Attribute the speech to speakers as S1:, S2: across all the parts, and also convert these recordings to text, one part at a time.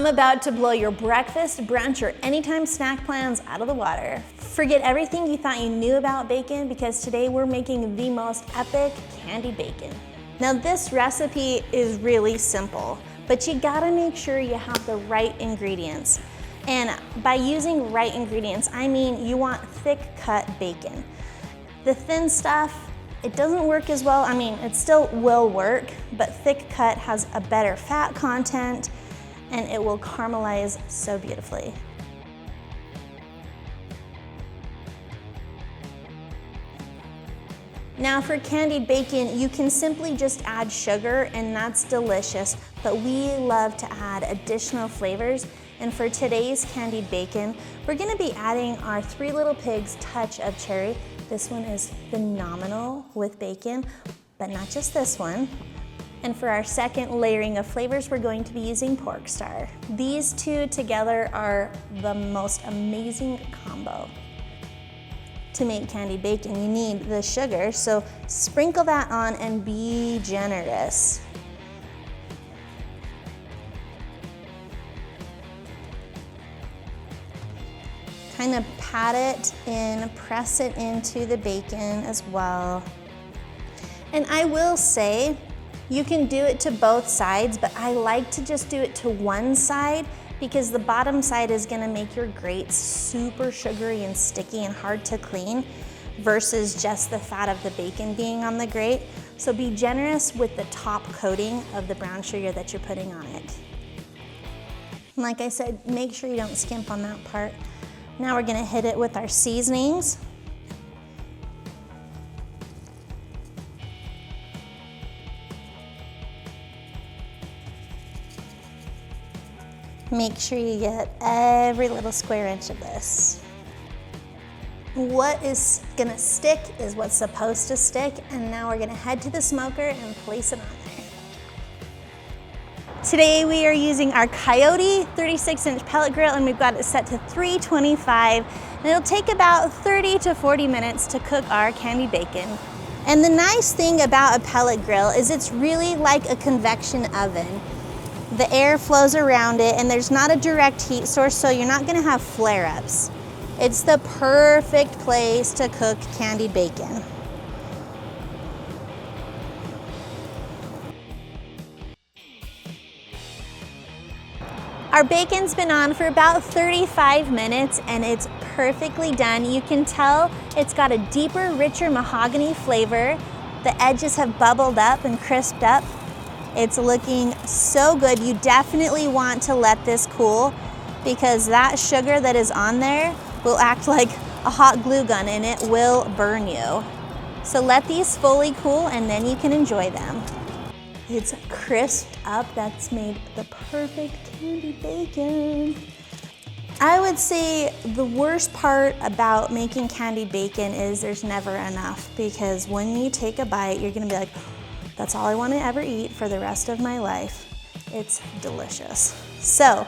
S1: I'm about to blow your breakfast, brunch, or anytime snack plans out of the water. Forget everything you thought you knew about bacon because today we're making the most epic candied bacon. Now this recipe is really simple, but you gotta make sure you have the right ingredients. And by using right ingredients, I mean you want thick cut bacon. The thin stuff, it doesn't work as well. I mean, it still will work, but thick cut has a better fat content and it will caramelize so beautifully. Now for candied bacon, you can simply just add sugar and that's delicious, but we love to add additional flavors. And for today's candied bacon, we're gonna be adding our Three Little Pigs touch of cherry. This one is phenomenal with bacon, but not just this one. And for our second layering of flavors, we're going to be using pork star. These two together are the most amazing combo. To make candied bacon, you need the sugar, so sprinkle that on and be generous. Kind of pat it in, press it into the bacon as well. And I will say, you can do it to both sides, but I like to just do it to one side because the bottom side is gonna make your grates super sugary and sticky and hard to clean versus just the fat of the bacon being on the grate. So be generous with the top coating of the brown sugar that you're putting on it. And like I said, make sure you don't skimp on that part. Now we're gonna hit it with our seasonings. Make sure you get every little square inch of this. What is gonna stick is what's supposed to stick, and now we're gonna head to the smoker and place it on there. Today we are using our Coyote 36-inch pellet grill, and we've got it set to 325, and it'll take about 30 to 40 minutes to cook our candied bacon. And the nice thing about a pellet grill is it's really like a convection oven. The air flows around it and there's not a direct heat source, so you're not gonna have flare-ups. It's the perfect place to cook candied bacon. Our bacon's been on for about 35 minutes and it's perfectly done. You can tell it's got a deeper, richer mahogany flavor. The edges have bubbled up and crisped up. It's looking so good. You definitely want to let this cool because that sugar that is on there will act like a hot glue gun and it will burn you. So let these fully cool and then you can enjoy them. It's crisped up. That's made the perfect candied bacon. I would say the worst part about making candied bacon is there's never enough, because when you take a bite, you're gonna be like, that's all I want to ever eat for the rest of my life. It's delicious. So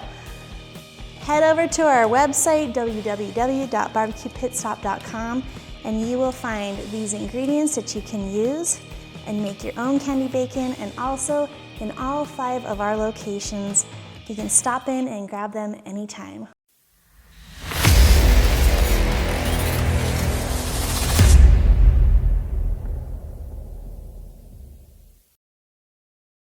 S1: head over to our website, www.barbecuepitstop.com, and you will find these ingredients that you can use and make your own candied bacon. And also in all 5 of our locations, you can stop in and grab them anytime.